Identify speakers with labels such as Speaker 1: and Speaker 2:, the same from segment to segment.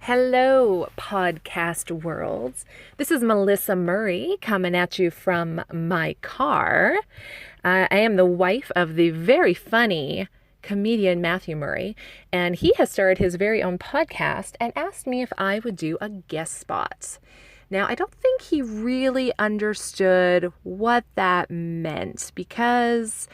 Speaker 1: Hello, podcast worlds. This is Melissa Murray coming at you from my car. I am the wife of the very funny comedian Matthew Murray, and he has started his very own podcast and asked me if I would do a guest spot. Now, I don't think he really understood what that meant because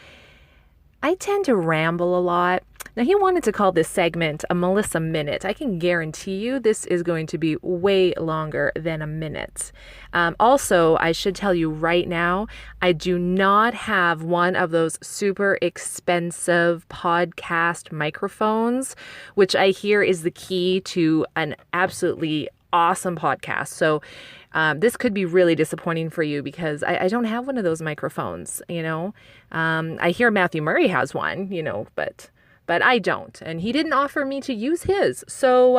Speaker 1: I tend to ramble a lot. Now, he wanted to call this segment a Melissa Minute. I can guarantee you this is going to be way longer than a minute. Also, I should tell you right now, I do not have one of those super expensive podcast microphones, which I hear is the key to an absolutely awesome podcast. So this could be really disappointing for you because I don't have one of those microphones, I hear Matthew Murray has one, but I don't. And he didn't offer me to use his. So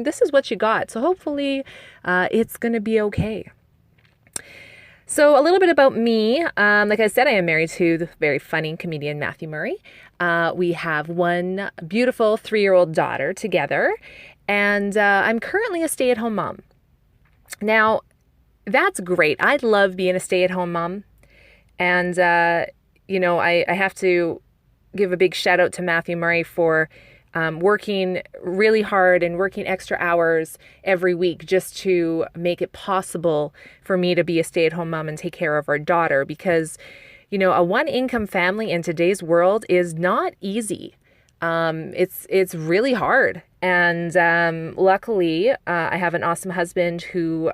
Speaker 1: this is what you got. So hopefully it's going to be okay. So a little bit about me. Like I said, I am married to the very funny comedian Matthew Murray. We have one beautiful 3-year-old daughter together. And I'm currently a stay-at-home mom. Now, that's great. I love being a stay-at-home mom. And, I have to give a big shout out to Matthew Murray for working really hard and working extra hours every week just to make it possible for me to be a stay-at-home mom and take care of our daughter. Because, a one-income family in today's world is not easy. It's really hard. And luckily, I have an awesome husband who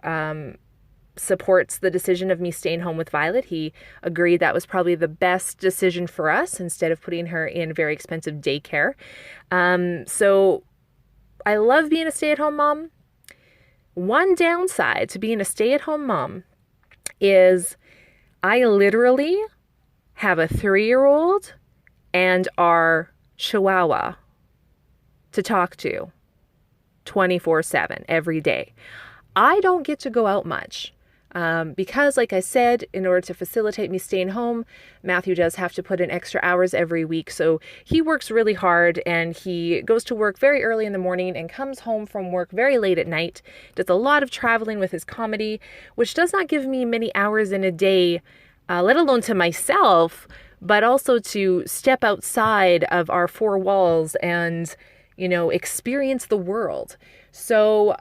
Speaker 1: supports the decision of me staying home with Violet. He agreed that was probably the best decision for us instead of putting her in very expensive daycare. So I love being a stay-at-home mom. One downside to being a stay-at-home mom is I literally have a 3-year-old and our Chihuahua to talk to 24/7 every day. I don't get to go out much because, like I said, in order to facilitate me staying home, Matthew does have to put in extra hours every week. So he works really hard and he goes to work very early in the morning and comes home from work very late at night, does a lot of traveling with his comedy, which does not give me many hours in a day, let alone to myself, but also to step outside of our 4 walls and, experience the world. So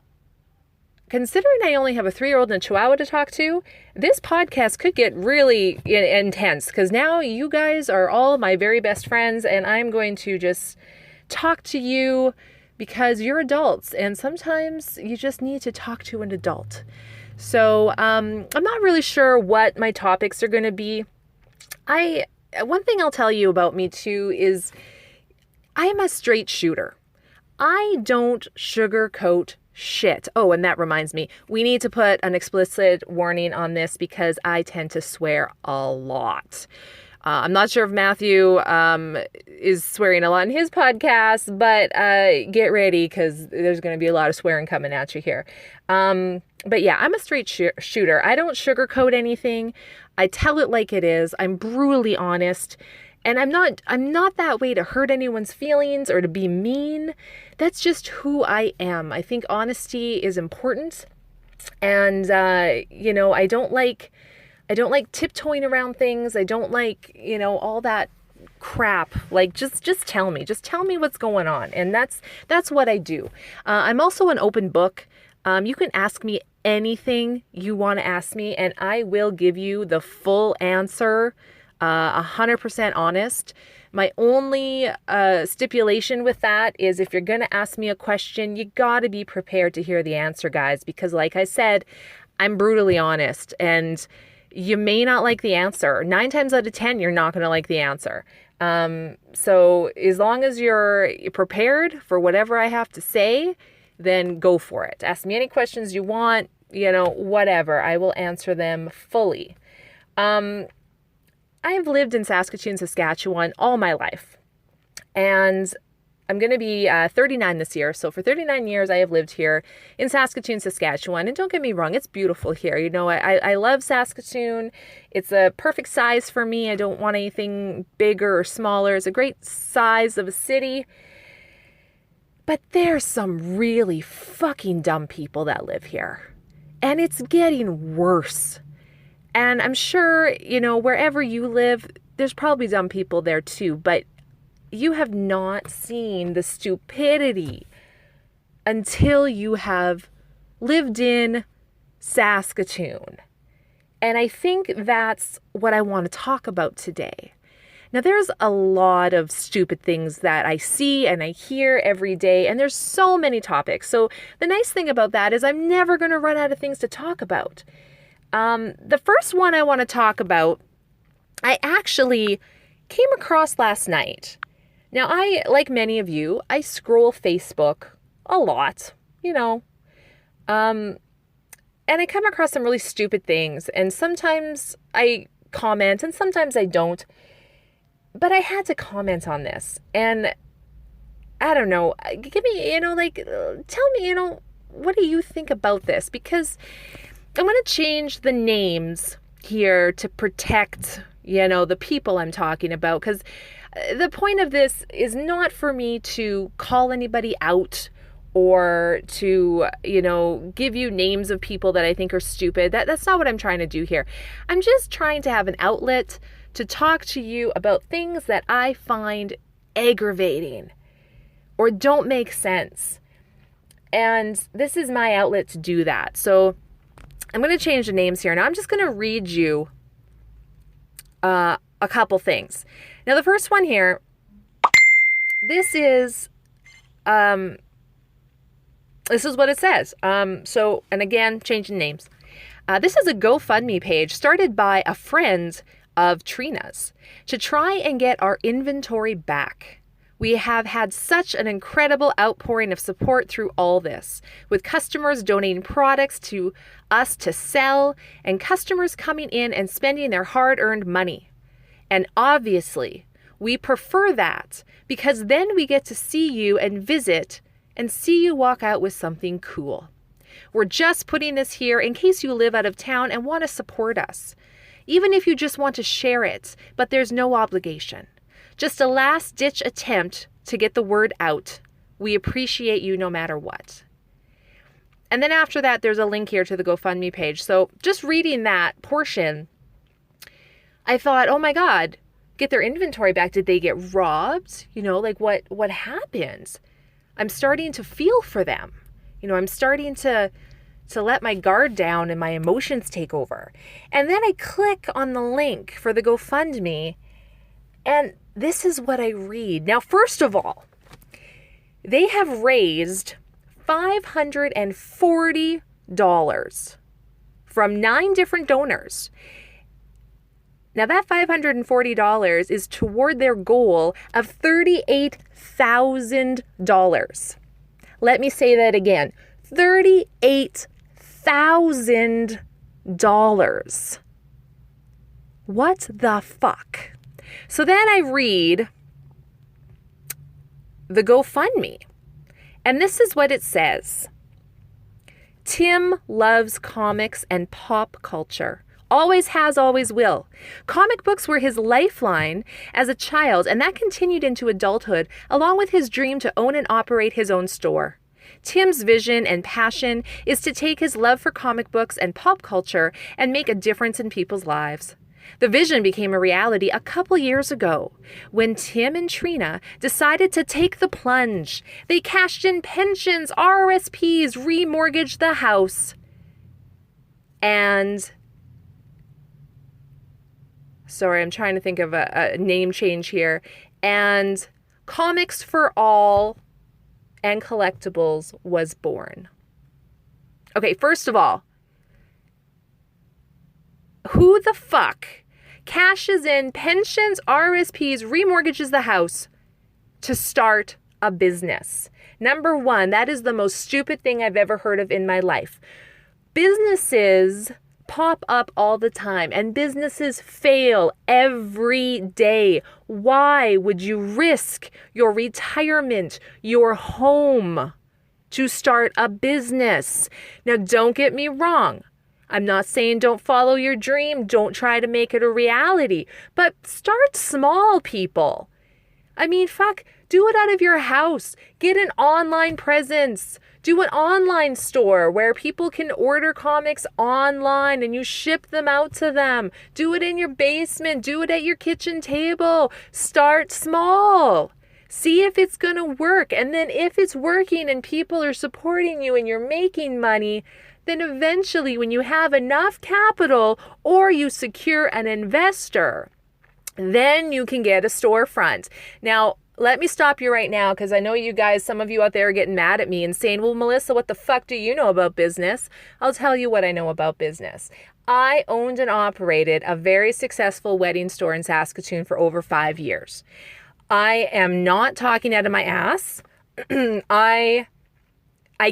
Speaker 1: considering I only have a 3-year-old and a Chihuahua to talk to, this podcast could get really intense because now you guys are all my very best friends and I'm going to just talk to you because you're adults and sometimes you just need to talk to an adult. So I'm not really sure what my topics are going to be. One thing I'll tell you about me too is I am a straight shooter. I don't sugarcoat shit. Oh, and that reminds me, we need to put an explicit warning on this because I tend to swear a lot. I'm not sure if Matthew is swearing a lot in his podcast, but get ready because there's going to be a lot of swearing coming at you here. But yeah, I'm a straight shooter. I don't sugarcoat anything. I tell it like it is. I'm brutally honest. And I'm not that way to hurt anyone's feelings or to be mean. That's just who I am. I think honesty is important. And I don't like tiptoeing around things. I don't like, all that crap. Like just tell me. Just tell me what's going on. And that's what I do. I'm also an open book. You can ask me anything you want to ask me and I will give you the full answer. 100% honest. My only stipulation with that is if you're going to ask me a question, you got to be prepared to hear the answer, guys, because like I said, I'm brutally honest and you may not like the answer. 9 times out of 10, you're not going to like the answer. So as long as you're prepared for whatever I have to say, then go for it. Ask me any questions you want, whatever. I will answer them fully. I've lived in Saskatoon, Saskatchewan all my life, and I'm going to be 39 this year. So for 39 years, I have lived here in Saskatoon, Saskatchewan. And don't get me wrong, it's beautiful here. I love Saskatoon. It's a perfect size for me. I don't want anything bigger or smaller. It's a great size of a city. But there's some really fucking dumb people that live here. And it's getting worse. And I'm sure, wherever you live, there's probably dumb people there too. But you have not seen the stupidity until you have lived in Saskatoon. And I think that's what I want to talk about today. Now, there's a lot of stupid things that I see and I hear every day, and there's so many topics. So the nice thing about that is I'm never going to run out of things to talk about. The first one I want to talk about, I actually came across last night. Now, like many of you, I scroll Facebook a lot, and I come across some really stupid things, and sometimes I comment and sometimes I don't. But I had to comment on this, and I don't know, give me, tell me, what do you think about this? Because I'm going to change the names here to protect, the people I'm talking about, because the point of this is not for me to call anybody out or to, give you names of people that I think are stupid. That's not what I'm trying to do here. I'm just trying to have an outlet to talk to you about things that I find aggravating or don't make sense. And this is my outlet to do that. So I'm going to change the names here. Now I'm just going to read you a couple things. Now the first one here, this is what it says. And again, changing names. This is a GoFundMe page started by a friend of Trina's to try and get our inventory back. We have had such an incredible outpouring of support through all this, with customers donating products to us to sell and customers coming in and spending their hard-earned money. And obviously, we prefer that because then we get to see you and visit and see you walk out with something cool. We're just putting this here in case you live out of town and want to support us. Even if you just want to share it, but there's no obligation. Just a last-ditch attempt to get the word out. We appreciate you no matter what. And then after that, there's a link here to the GoFundMe page. So just reading that portion, I thought, oh my God, get their inventory back. Did they get robbed? What happens? I'm starting to feel for them. I'm starting to let my guard down and my emotions take over. And then I click on the link for the GoFundMe, and this is what I read. Now, first of all, they have raised $540 from 9 different donors. Now, that $540 is toward their goal of $38,000. Let me say that again. $38,000. What the fuck? So then I read the GoFundMe, and this is what it says. Tim loves comics and pop culture. Always has, always will. Comic books were his lifeline as a child, and that continued into adulthood, along with his dream to own and operate his own store. Tim's vision and passion is to take his love for comic books and pop culture and make a difference in people's lives. The vision became a reality a couple years ago when Tim and Trina decided to take the plunge. They cashed in pensions, RRSPs, remortgaged the house, and sorry, I'm trying to think of a name change here. And Comics for All and Collectibles was born. Okay, first of all, who the fuck cashes in pensions, RSPs, remortgages the house to start a business? Number one, that is the most stupid thing I've ever heard of in my life. Businesses pop up all the time and businesses fail every day. Why would you risk your retirement, your home, to start a business? Now, don't get me wrong. I'm not saying don't follow your dream. Don't try to make it a reality. But start small, people. I mean, fuck, Do it out of your house. Get an online presence. Do an online store where people can order comics online and you ship them out to them. Do it in your basement. Do it at your kitchen table. Start small. See if it's going to work. And then if it's working and people are supporting you and you're making money, then eventually when you have enough capital or you secure an investor, then you can get a storefront. Now, let me stop you right now because I know you guys, some of you out there are getting mad at me and saying, well, Melissa, what the fuck do you know about business? I'll tell you what I know about business. I owned and operated a very successful wedding store in Saskatoon for over 5 years. I am not talking out of my ass. I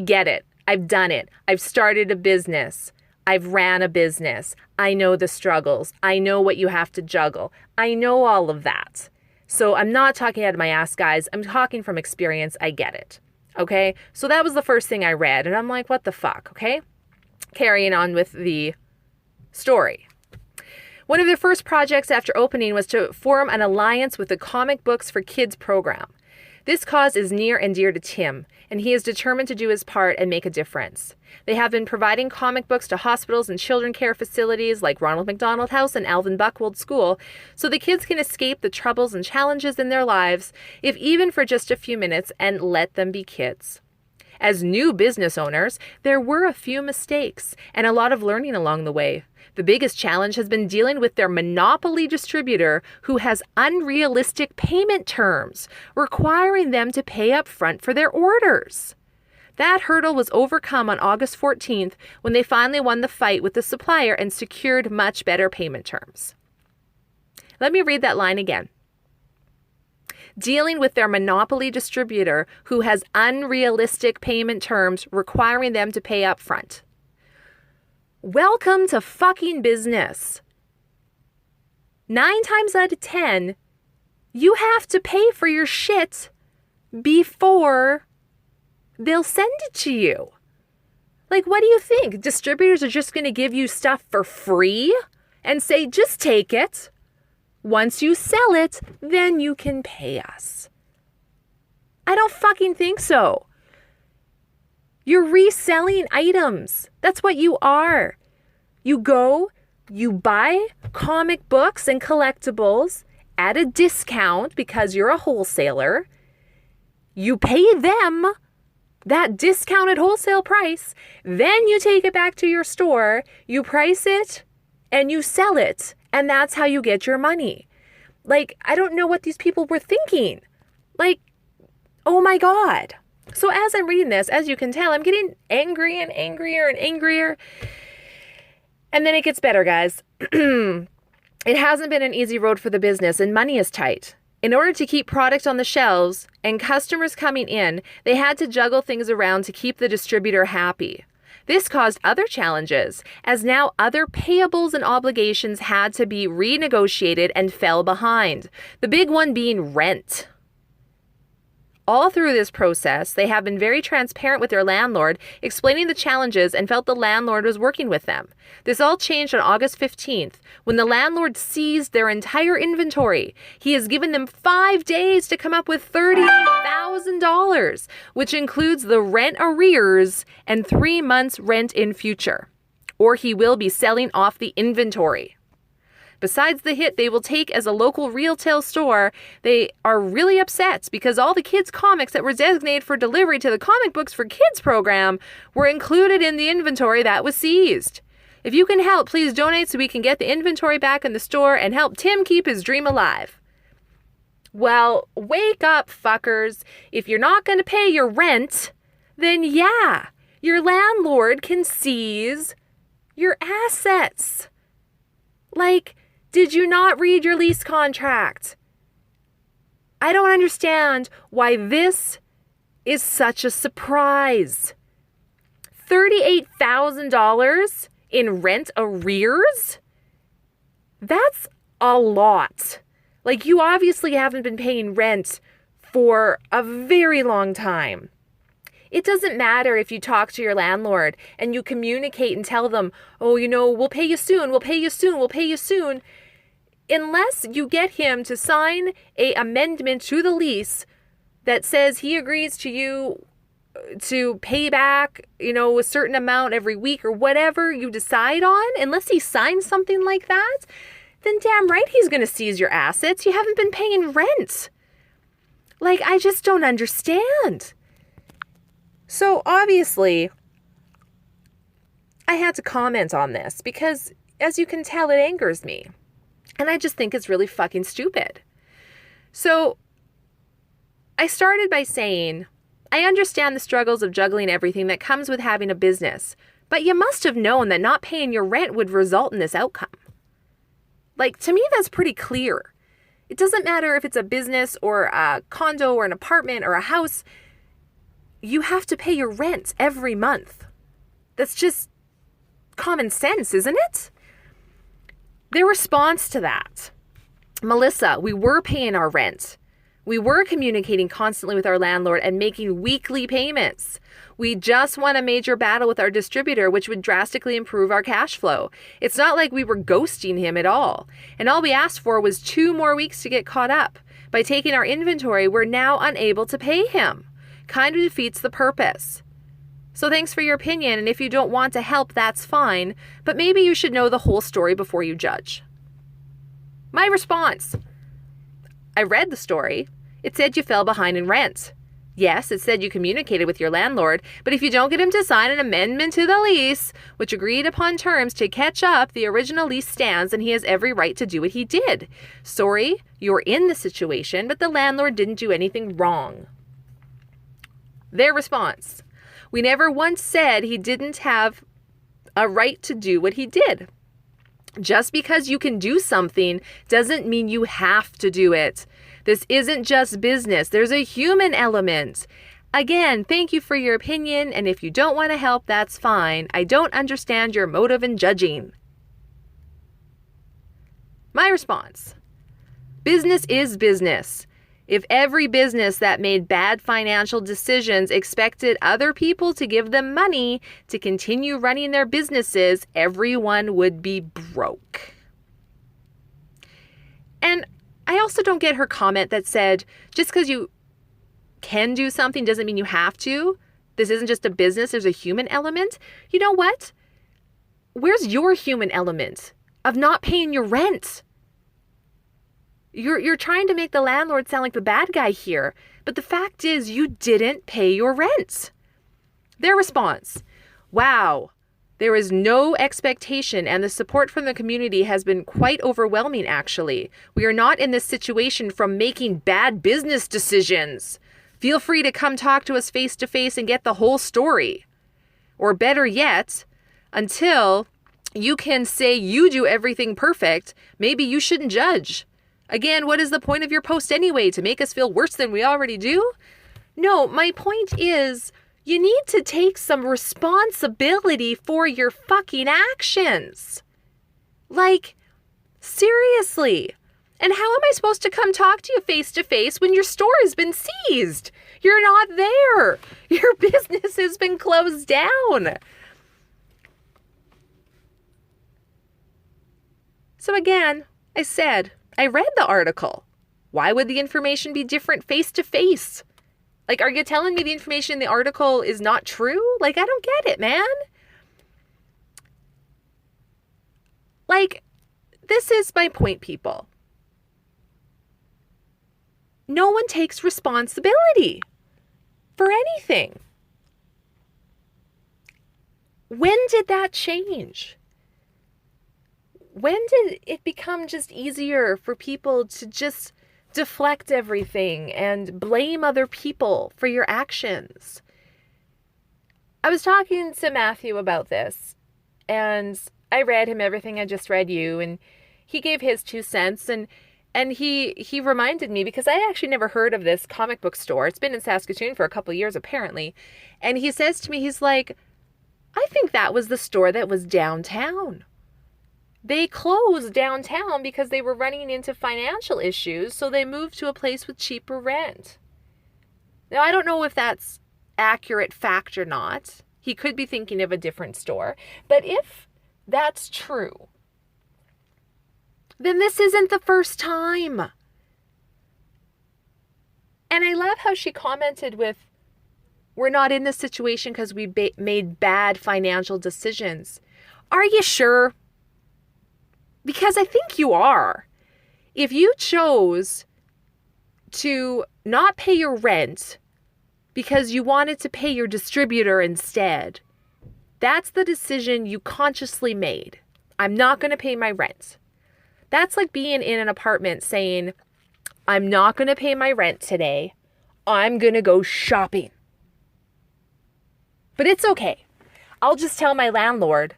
Speaker 1: get it. I've done it. I've started a business. I've ran a business. I know the struggles. I know what you have to juggle. I know all of that. So I'm not talking out of my ass, guys. I'm talking from experience. I get it. Okay? So that was the first thing I read. And I'm like, what the fuck? Okay? Carrying on with the story. One of their first projects after opening was to form an alliance with the Comic Books for Kids program. This cause is near and dear to Tim, and he is determined to do his part and make a difference. They have been providing comic books to hospitals and children care facilities like Ronald McDonald House and Alvin Buckwold School, so the kids can escape the troubles and challenges in their lives, if even for just a few minutes, and let them be kids. As new business owners, there were a few mistakes and a lot of learning along the way. The biggest challenge has been dealing with their monopoly distributor who has unrealistic payment terms, requiring them to pay up front for their orders. That hurdle was overcome on August 14th when they finally won the fight with the supplier and secured much better payment terms. Let me read that line again. Dealing with their monopoly distributor who has unrealistic payment terms, requiring them to pay up front. Welcome to fucking business. 9 times out of 10, you have to pay for your shit before they'll send it to you. Like, what do you think? Distributors are just going to give you stuff for free and say, just take it. Once you sell it, then you can pay us. I don't fucking think so. You're reselling items. That's what you are. You go, you buy comic books and collectibles at a discount because you're a wholesaler. You pay them that discounted wholesale price. Then you take it back to your store, you price it, and you sell it. And that's how you get your money. Like, I don't know what these people were thinking. Like, oh my God. So as I'm reading this, as you can tell, I'm getting angry and angrier and angrier. And then it gets better, guys. It hasn't been an easy road for the business, and money is tight. In order to keep product on the shelves and customers coming in, they had to juggle things around to keep the distributor happy. This caused other challenges, as now other payables and obligations had to be renegotiated and fell behind. The big one being rent. All through this process, they have been very transparent with their landlord, explaining the challenges, and felt the landlord was working with them. This all changed on August 15th, when the landlord seized their entire inventory. He has given them 5 days to come up with $38,000, which includes the rent arrears and 3 months rent in future, or he will be selling off the inventory. Besides the hit they will take as a local retail store, they are really upset because all the kids' comics that were designated for delivery to the Comic Books for Kids program were included in the inventory that was seized. If you can help, please donate so we can get the inventory back in the store and help Tim keep his dream alive. Well, wake up, fuckers. If you're not going to pay your rent, then yeah, your landlord can seize your assets. Like, did you not read your lease contract? I don't understand why this is such a surprise. $38,000 in rent arrears? That's a lot. Like, you obviously haven't been paying rent for a very long time. It doesn't matter if you talk to your landlord and you communicate and tell them, oh, we'll pay you soon, we'll pay you soon, we'll pay you soon. Unless you get him to sign an amendment to the lease that says he agrees to you to pay back, a certain amount every week or whatever you decide on, unless he signs something like that, then damn right he's going to seize your assets. You haven't been paying rent. Like, I just don't understand. So obviously, I had to comment on this because, as you can tell, it angers me. And I just think it's really fucking stupid. So I started by saying, I understand the struggles of juggling everything that comes with having a business, but you must have known that not paying your rent would result in this outcome. Like, to me, that's pretty clear. It doesn't matter if it's a business or a condo or an apartment or a house. You have to pay your rent every month. That's just common sense, isn't it? Their response to that, Melissa, we were paying our rent. We were communicating constantly with our landlord and making weekly payments. We just won a major battle with our distributor, which would drastically improve our cash flow. It's not like we were ghosting him at all. And all we asked for was 2 more weeks to get caught up. By taking our inventory, we're now unable to pay him. Kind of defeats the purpose. So thanks for your opinion, and if you don't want to help, that's fine, but maybe you should know the whole story before you judge. My response. I read the story. It said you fell behind in rent. Yes, it said you communicated with your landlord, but if you don't get him to sign an amendment to the lease, which agreed upon terms to catch up, the original lease stands and he has every right to do what he did. Sorry, you're in the situation, but the landlord didn't do anything wrong. Their response. We never once said he didn't have a right to do what he did. Just because you can do something doesn't mean you have to do it. This isn't just business. There's a human element. Again, thank you for your opinion, and if you don't want to help, that's fine. I don't understand your motive in judging. My response. Business is business. If every business that made bad financial decisions expected other people to give them money to continue running their businesses, everyone would be broke. And I also don't get her comment that said, just because you can do something doesn't mean you have to. This isn't just a business, there's a human element. You know what? Where's your human element of not paying your rent? You're trying to make the landlord sound like the bad guy here, but the fact is you didn't pay your rent. Their response, wow, there is no expectation and the support from the community has been quite overwhelming actually. We are not in this situation from making bad business decisions. Feel free to come talk to us face to face and get the whole story. Or better yet, until you can say you do everything perfect, maybe you shouldn't judge. Again, what is the point of your post anyway? To make us feel worse than we already do? No, my point is you need to take some responsibility for your fucking actions. Like, seriously. And how am I supposed to come talk to you face to face when your store has been seized? You're not there. Your business has been closed down. So again, I read the article. Why would the information be different face to face? Like, are you telling me the information in the article is not true? Like, I don't get it, man. Like, this is my point, people. No one takes responsibility for anything. When did that change? When did it become just easier for people to just deflect everything and blame other people for your actions? I was talking to Matthew about this, and I read him everything I just read you, and he gave his 2 cents, and he reminded me, because I actually never heard of this comic book store. It's been in Saskatoon for a couple of years, apparently. And he says to me, he's like, I think that was the store that was downtown. They closed downtown because they were running into financial issues, so they moved to a place with cheaper rent. Now, I don't know if that's accurate fact or not. He could be thinking of a different store. But if that's true, then this isn't the first time. And I love how she commented with, we're not in this situation because we made bad financial decisions. Are you sure? Because I think you are. If you chose to not pay your rent because you wanted to pay your distributor instead, that's the decision you consciously made. I'm not going to pay my rent. That's like being in an apartment saying, I'm not going to pay my rent today. I'm going to go shopping. But it's okay. I'll just tell my landlord,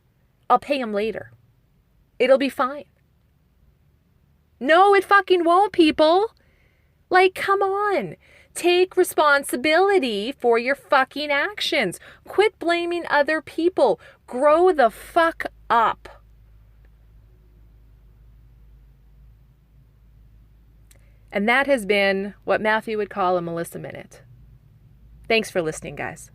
Speaker 1: I'll pay him later. It'll be fine. No, it fucking won't, people. Like, come on. Take responsibility for your fucking actions. Quit blaming other people. Grow the fuck up. And that has been what Matthew would call a Melissa Minute. Thanks for listening, guys.